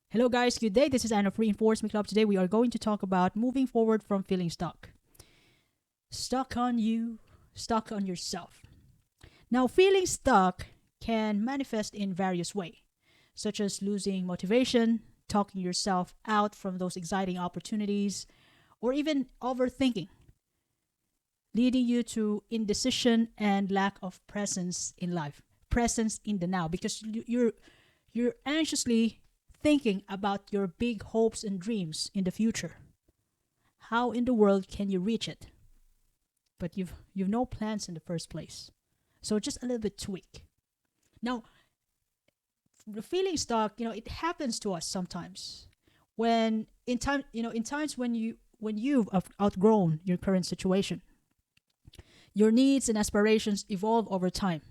Hello, guys. Good day. This is Anna of Reinforcement Club. Today, we are going to talk about moving forward from feeling stuck. Stuck on you, stuck on yourself. Now, feeling stuck can manifest in various ways, such as losing motivation, talking yourself out from those exciting opportunities, or even overthinking, leading you to indecision and lack of presence in life, presence in the now, because you're anxiously thinking about your big hopes and dreams in the future. How in the world can you reach it? But you've no plans in the first place. So just a little bit tweak. Now, the feeling stuck, it happens to us sometimes. When in times when you've outgrown your current situation. Your needs and aspirations evolve over time.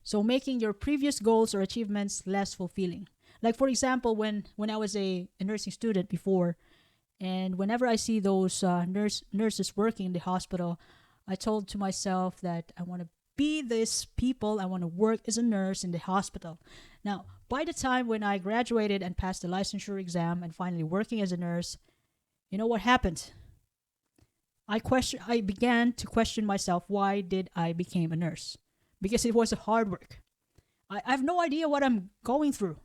So making your previous goals or achievements less fulfilling. Like for example, when I was a nursing student before, and whenever I see those nurses working in the hospital, I told to myself that I want to be this people. I want to work as a nurse in the hospital. Now, by the time when I graduated and passed the licensure exam and finally working as a nurse, you know what happened? I began to question myself. Why did I became a nurse? Because it was a hard work. I have no idea what I'm going through.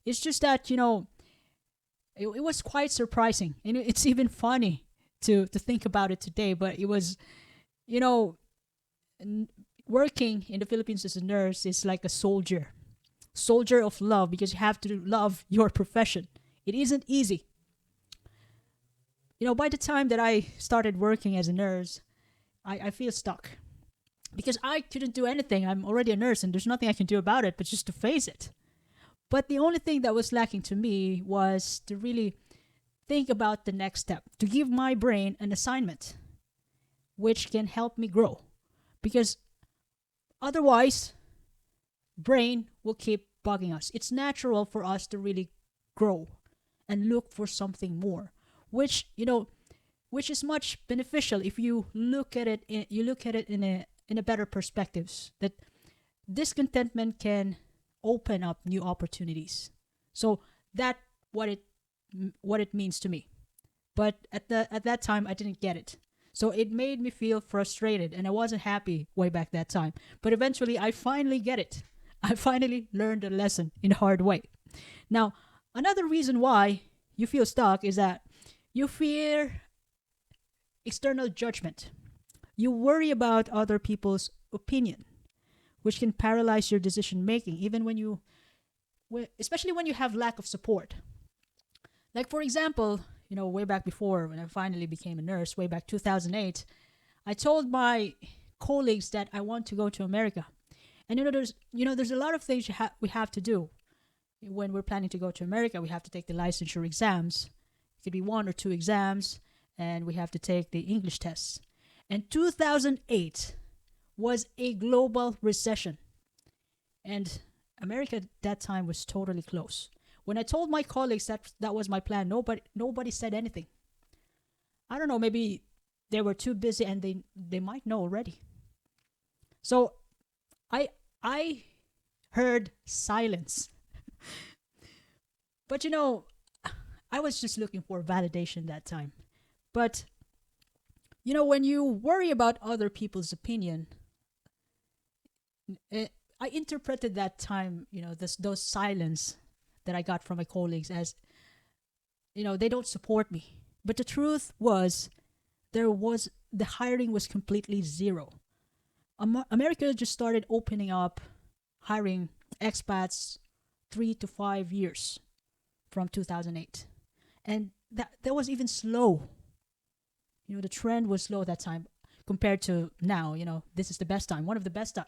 It's just that, it was quite surprising. And it's even funny to think about it today. But it was, you know, working in the Philippines as a nurse is like a soldier of love, because you have to love your profession. It isn't easy. By the time that I started working as a nurse, I feel stuck because I couldn't do anything. I'm already a nurse and there's nothing I can do about it but just to face it. But the only thing that was lacking to me was to really think about the next step, to give my brain an assignment which can help me grow. Because otherwise, brain will keep bugging us. It's natural for us to really grow and look for something more, which is much beneficial if you look at it in a better perspectives, that discontentment can open up new opportunities. So that what it means to me. But at that time I didn't get it. So it made me feel frustrated and I wasn't happy way back that time. But eventually I finally get it. I finally learned the lesson in a hard way. Now, another reason why you feel stuck is that you fear external judgment. You worry about other people's opinion, which can paralyze your decision making, even especially when you have lack of support. Like for example, way back before when I finally became a nurse, way back 2008, I told my colleagues that I want to go to America. And there's a lot of things we have to do when we're planning to go to America. We have to take the licensure exams. It could be one or two exams, and we have to take the English tests. And 2008 was a global recession. And America at that time was totally closed. When I told my colleagues that was my plan, nobody said anything. I don't know, maybe they were too busy and they might know already. So I heard silence. But I was just looking for validation that time. But when you worry about other people's opinion, I interpreted that time, those silence that I got from my colleagues as, they don't support me. But the truth was, the hiring was completely zero. America just started opening up, hiring expats 3 to 5 years from 2008. And that was even slow. The trend was slow at that time compared to now. This is the best time, one of the best time.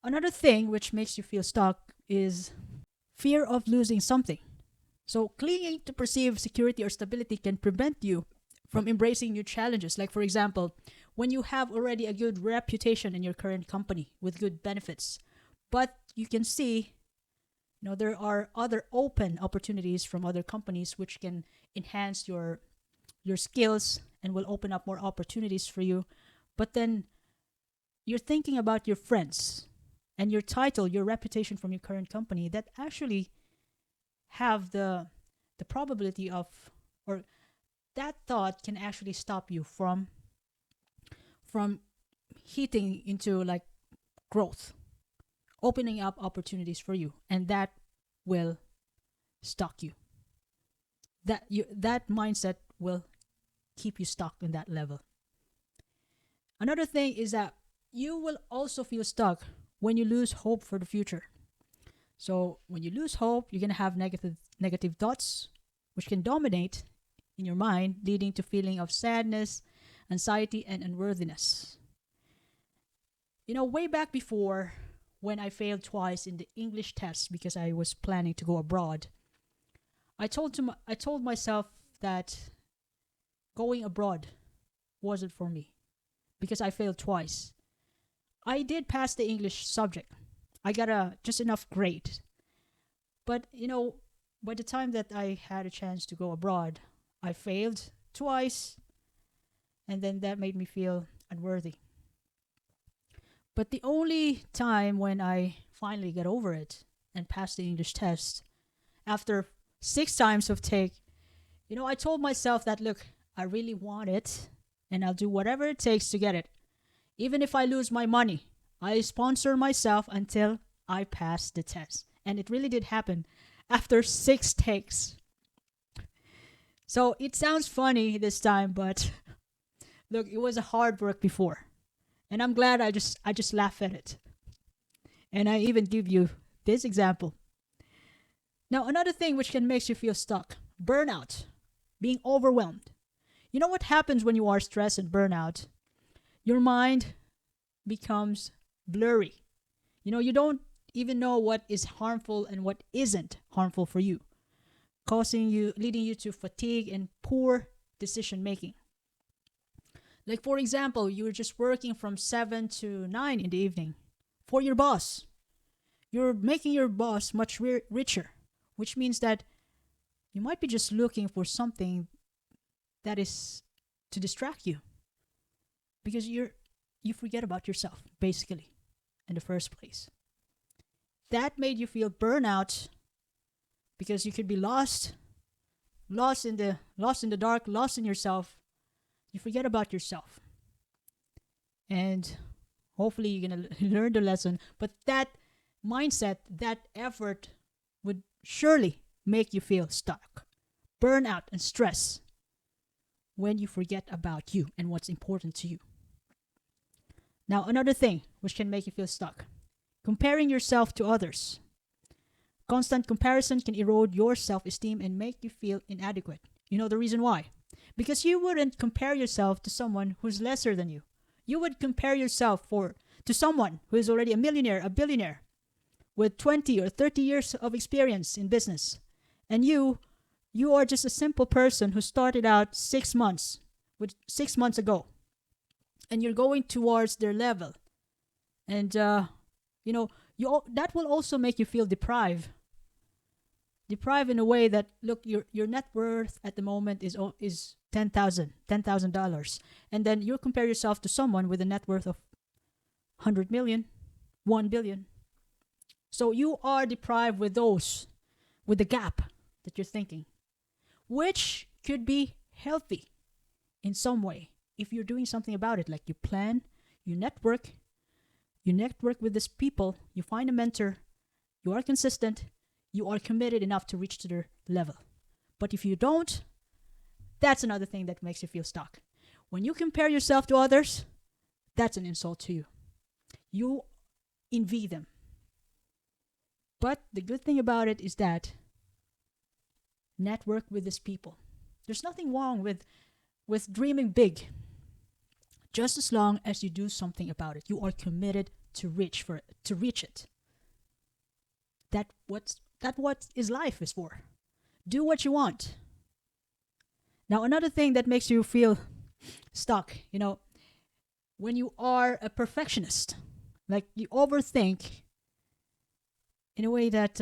Another thing which makes you feel stuck is fear of losing something. So clinging to perceived security or stability can prevent you from embracing new challenges. Like for example, when you have already a good reputation in your current company with good benefits, but you can see, there are other open opportunities from other companies which can enhance your skills and will open up more opportunities for you. But then you're thinking about your friends and your title, your reputation from your current company that actually have the probability of, or that thought can actually stop you from hitting into like growth, opening up opportunities for you, and that will stuck you. That mindset will keep you stuck in that level. Another thing is that you will also feel stuck when you lose hope for the future. So when you lose hope, you're gonna have negative thoughts, which can dominate in your mind, leading to feeling of sadness, anxiety, and unworthiness. Way back before, when I failed twice in the English test because I was planning to go abroad, I told myself that going abroad wasn't for me because I failed twice. I did pass the English subject. I got a just enough grade. But by the time that I had a chance to go abroad, I failed twice, and then that made me feel unworthy. But the only time when I finally got over it and passed the English test, after 6 times of take, I told myself that, look, I really want it, and I'll do whatever it takes to get it. Even if I lose my money, I sponsor myself until I pass the test. And it really did happen after 6 takes. So it sounds funny this time, but look, it was a hard work before. And I'm glad I just laugh at it. And I even give you this example. Now, another thing which can make you feel stuck, burnout, being overwhelmed. You know what happens when you are stressed and burnout? Your mind becomes blurry. You don't even know what is harmful and what isn't harmful for you, leading you to fatigue and poor decision making. Like, for example, you're just working from 7 to 9 in the evening for your boss. You're making your boss much richer, which means that you might be just looking for something that is to distract you, because you forget about yourself, basically, in the first place. That made you feel burnout because you could be lost in the dark, lost in yourself. You forget about yourself. And hopefully you're going to learn the lesson. But that mindset, that effort would surely make you feel stuck, burnout, and stress when you forget about you and what's important to you. Now, another thing which can make you feel stuck, comparing yourself to others. Constant comparison can erode your self-esteem and make you feel inadequate. You know the reason why? Because you wouldn't compare yourself to someone who's lesser than you. You would compare yourself to someone who is already a millionaire, a billionaire, with 20 or 30 years of experience in business. And you are just a simple person who started out 6 months ago. And you're going towards their level. And, that will also make you feel deprived. Deprived in a way that, look, your net worth at the moment is $10,000, and then you compare yourself to someone with a net worth of 100 million, 1 billion. So you are deprived with the gap that you're thinking, which could be healthy in some way if you're doing something about it, like you plan, you network with these people, you find a mentor, you are consistent, you are committed enough to reach to their level. But if you don't, that's another thing that makes you feel stuck. When you compare yourself to others, that's an insult to you. You envy them. But the good thing about it is that network with these people. There's nothing wrong with dreaming big, just as long as you do something about it. You are committed to reach it. That's what life is for. Do what you want. Now, another thing that makes you feel stuck, when you are a perfectionist, like you overthink in a way that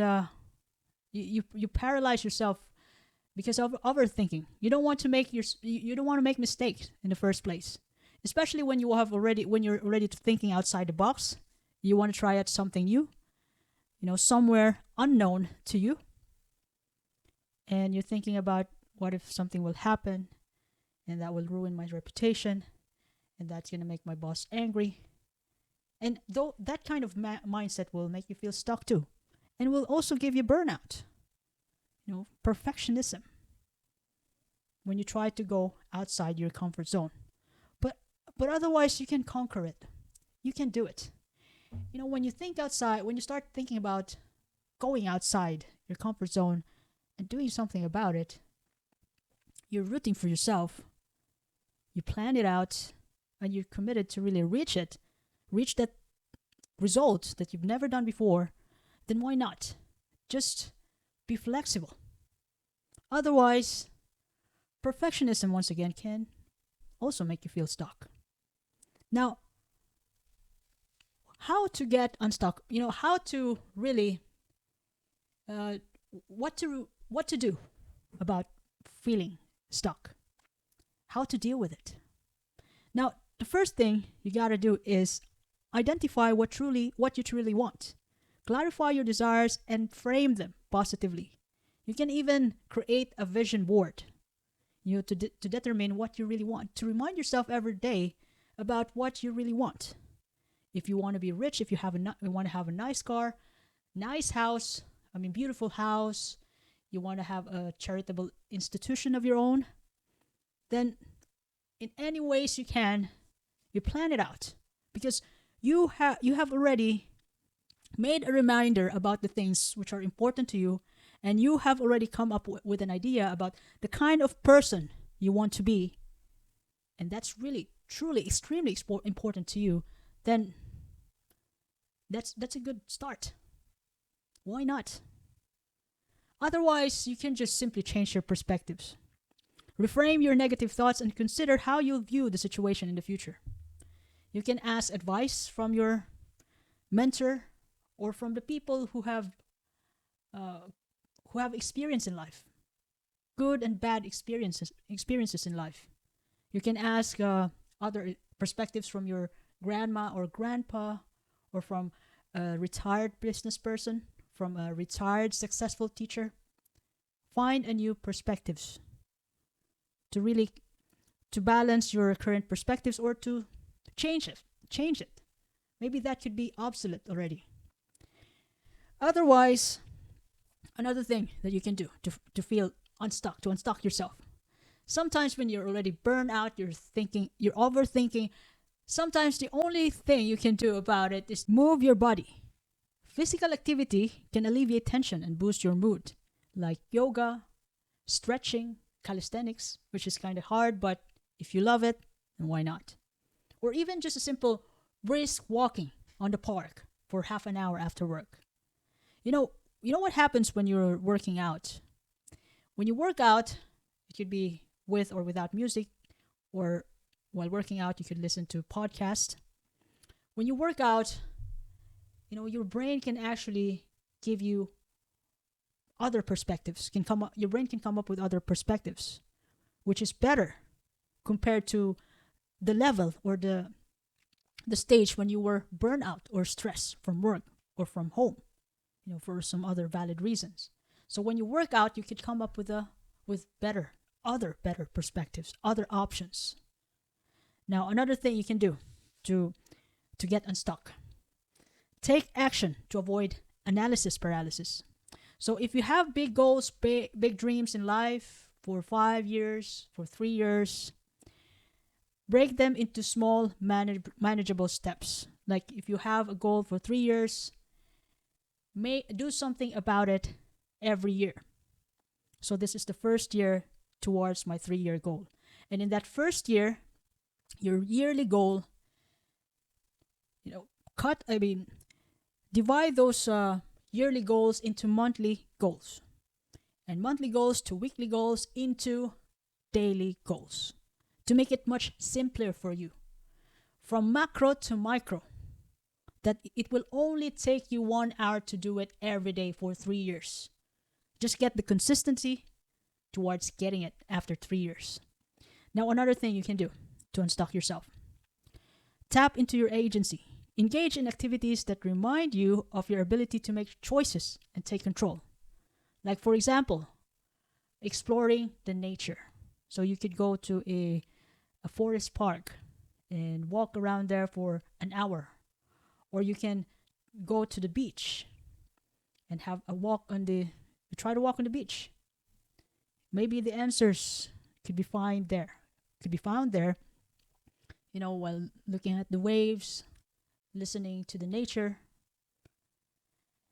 you paralyze yourself because of overthinking. You don't want to make mistakes in the first place, especially when you're already thinking outside the box. You want to try out something new, somewhere unknown to you. and you're thinking about what if something will happen and that will ruin my reputation and that's going to make my boss angry. And though that kind of mindset will make you feel stuck too, and will also give you burnout. Perfectionism. When you try to go outside your comfort zone, but otherwise you can conquer it. You can do it. When you think outside, when you start thinking about going outside your comfort zone and doing something about it, you're rooting for yourself. You plan it out, and you're committed to really reach that result that you've never done before, then why not? Just be flexible. Otherwise, perfectionism once again can also make you feel stuck. Now, how to get unstuck? How to really, what to do about feeling stuck? How to deal with it? Now, the first thing you gotta do is identify what you truly want. Clarify your desires and frame them positively. You can even create a vision board, to determine what you really want. To remind yourself every day about what you really want. If you want to be rich, if you want to have a nice car, nice house, beautiful house, you want to have a charitable institution of your own, then in any ways you can, you plan it out, because you have already made a reminder about the things which are important to you, and you have already come up with an idea about the kind of person you want to be, and that's really, truly, extremely important to you, then that's a good start. Why not? Otherwise, you can just simply change your perspectives. Reframe your negative thoughts and consider how you'll view the situation in the future. You can ask advice from your mentor or from the people who have experience in life, good and bad experiences in life. You can ask other perspectives from your grandma or grandpa, or from a retired business person, from a retired successful teacher. Find a new perspectives to balance your current perspectives, or to change it. Maybe that could be obsolete already. Otherwise, another thing that you can do to feel unstuck, to unstuck yourself. Sometimes when you're already burned out, you're overthinking, sometimes the only thing you can do about it is move your body. Physical activity can alleviate tension and boost your mood, like yoga, stretching, calisthenics, which is kind of hard, but if you love it, then why not? Or even just a simple brisk walking on the park for half an hour after work. You know what happens when you're working out? When you work out, it could be with or without music, or while working out, you could listen to podcasts. When you work out, your brain can actually give you other perspectives. Your brain can come up with other perspectives, which is better compared to the level or the stage when you were burnt out or stressed from work or from home, for some other valid reasons. So when you work out, you could come up with better perspectives, other options. Now, another thing you can do to get unstuck. Take action to avoid analysis paralysis. So if you have big goals, big dreams in life for 5 years, for 3 years, break them into small manageable steps. Like if you have a goal for 3 years, do something about it every year. So this is the first year towards my 3-year goal. And in that first year, your yearly goal, divide those yearly goals into monthly goals, and monthly goals to weekly goals into daily goals, to make it much simpler for you, from macro to micro, that it will only take you 1 hour to do it every day for 3 years. Just get the consistency towards getting it after 3 years. Now, another thing you can do to unstuck yourself. Tap into your agency. Engage in activities that remind you of your ability to make choices and take control. Like, for example, exploring the nature. So you could go to a forest park and walk around there for an hour. Or you can go to the beach and have a walk on the try to walk on the beach. Maybe the answers could be found there. Could be found there, while looking at the waves, listening to the nature.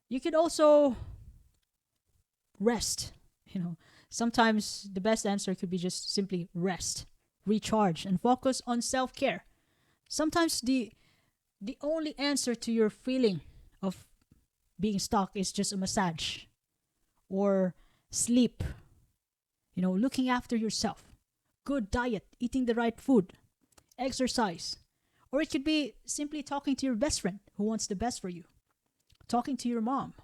You could also rest. Sometimes the best answer could be just simply rest, recharge, and focus on self-care. Sometimes the only answer to your feeling of being stuck is just a massage or sleep, looking after yourself, good diet, eating the right food, exercise. Or it could be simply talking to your best friend who wants the best for you, talking to your mom,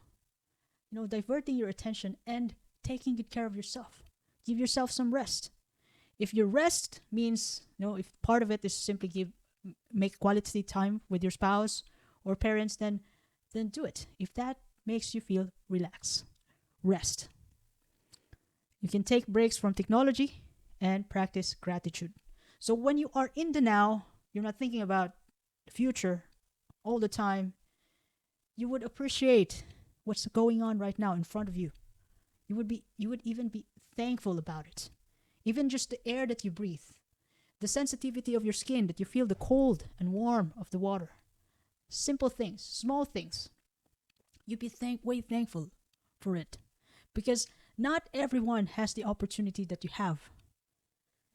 diverting your attention and taking good care of yourself. Give yourself some rest. If your rest means, if part of it is simply make quality time with your spouse or parents, then do it. If that makes you feel relaxed, rest. You can take breaks from technology and practice gratitude. So when you are in the now, you're not thinking about the future all the time. You would appreciate what's going on right now in front of you. You would even be thankful about it. Even just the air that you breathe, the sensitivity of your skin, that you feel the cold and warm of the water. Simple things, small things. You'd be way thankful for it. Because not everyone has the opportunity that you have,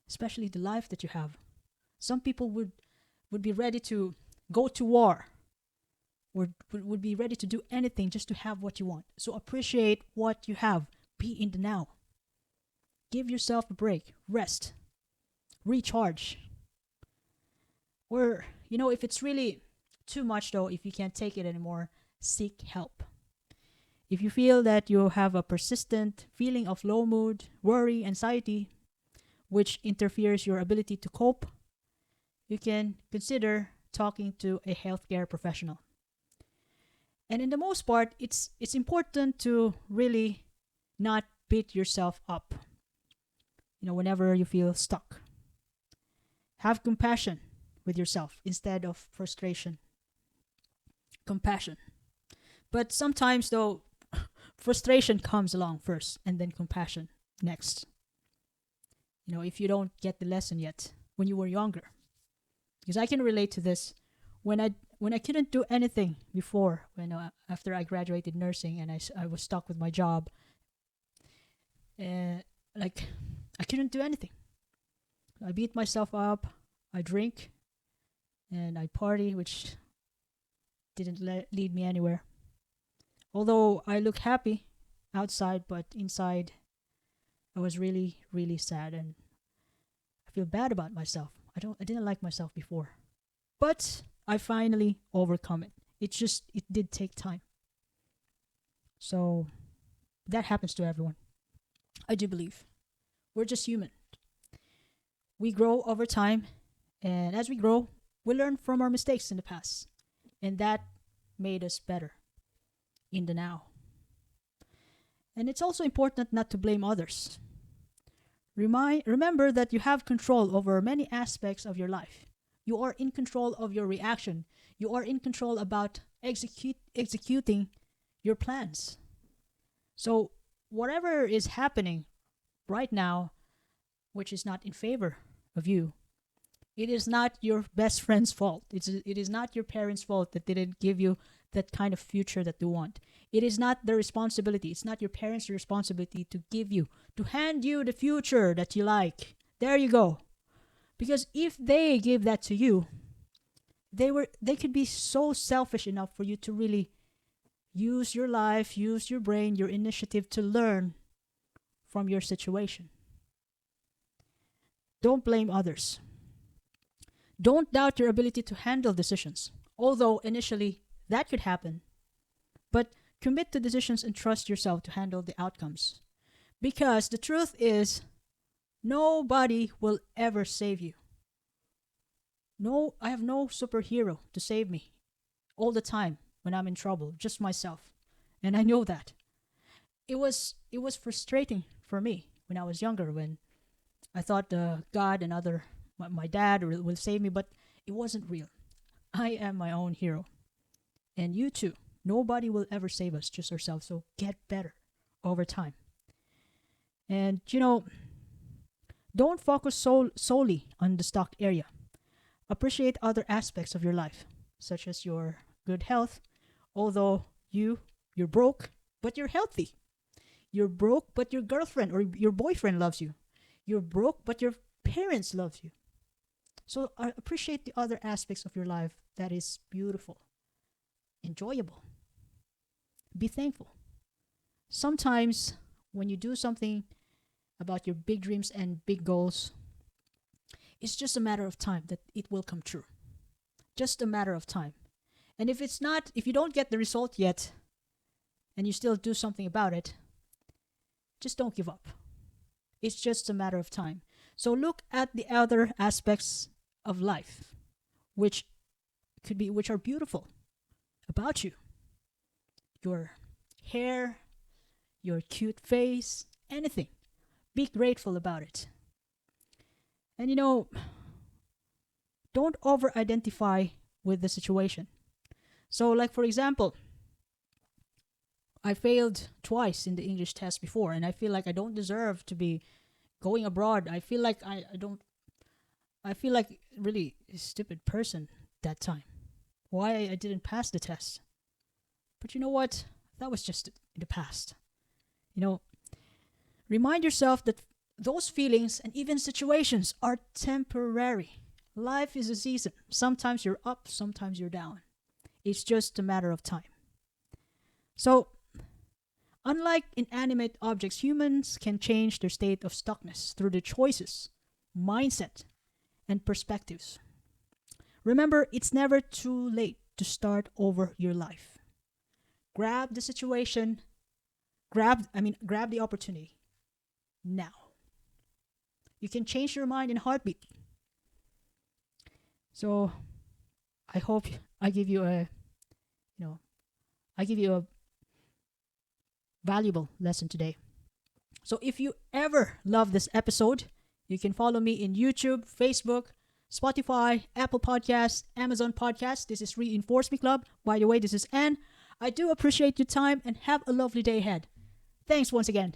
especially the life that you have. Some people would be ready to go to war or would be ready to do anything just to have what you want. So appreciate what you have. Be in the now. Give yourself a break. Rest. Recharge. Or, if it's really too much though, if you can't take it anymore, seek help. If you feel that you have a persistent feeling of low mood, worry, anxiety, which interferes your ability to cope, you can consider talking to a healthcare professional. And in the most part, it's important to really not beat yourself up, whenever you feel stuck. Have compassion with yourself instead of frustration. Compassion. But sometimes, though, frustration comes along first and then compassion next. If you don't get the lesson yet when you were younger. Because I can relate to this. When I couldn't do anything before, after I graduated nursing and I was stuck with my job, I couldn't do anything. I beat myself up, I drink, and I party, which didn't lead me anywhere. Although I look happy outside, but inside I was really, really sad and I feel bad about myself. I didn't like myself before. But I finally overcome it. It did take time. So that happens to everyone. I do believe. We're just human. We grow over time, and as we grow, we learn from our mistakes in the past. And that made us better in the now. And it's also important not to blame others. Remember that you have control over many aspects of your life. You are in control of your reaction. You are in control about executing your plans. So whatever is happening right now, which is not in favor of you, it is not your best friend's fault. It is not your parents' fault that they didn't give you that kind of future that they want. It is not their responsibility. It's not your parents' responsibility to hand you the future that you like. There you go. Because if they gave that to you, they could be so selfish enough for you to really use your life, use your brain, your initiative to learn from your situation. Don't blame others. Don't doubt your ability to handle decisions, although initially that could happen. But commit to decisions and trust yourself to handle the outcomes. Because the truth is, nobody will ever save you. No, I have no superhero to save me all the time when I'm in trouble, just myself. And I know that. It was frustrating for me when I was younger, when I thought God and my dad will save me, but it wasn't real. I am my own hero. And you too. Nobody will ever save us, just ourselves. So get better over time. And, don't focus solely on the stuck area. Appreciate other aspects of your life, such as your good health. Although you're broke, but you're healthy. You're broke, but your girlfriend or your boyfriend loves you. You're broke, but your parents love you. So appreciate the other aspects of your life that is beautiful, enjoyable. Be thankful. Sometimes when you do something about your big dreams and big goals, it's just a matter of time that it will come true. Just a matter of time. And if you don't get the result yet, and you still do something about it, just don't give up. It's just a matter of time. So look at the other aspects of life, which are beautiful about you. Your hair, your cute face, anything. Be grateful about it. And don't over-identify with the situation. So like for example, I failed twice in the English test before, and I feel like I don't deserve to be going abroad. I feel like I feel like really a stupid person that time. Why I didn't pass the test. But you know what? That was just in the past. Remind yourself that those feelings and even situations are temporary. Life is a season. Sometimes you're up, sometimes you're down. It's just a matter of time. So, unlike inanimate objects, humans can change their state of stuckness through their choices, mindset, and perspectives. Remember, it's never too late to start over your life. Grab the situation, grab the opportunity now. You can change your mind in a heartbeat. So, I hope I give you a valuable lesson today. So if you ever love this episode, you can follow me in YouTube, Facebook, Spotify, Apple Podcasts, Amazon Podcasts. This is Reinforce Me Club. By the way, this is Anne. I do appreciate your time and have a lovely day ahead. Thanks once again.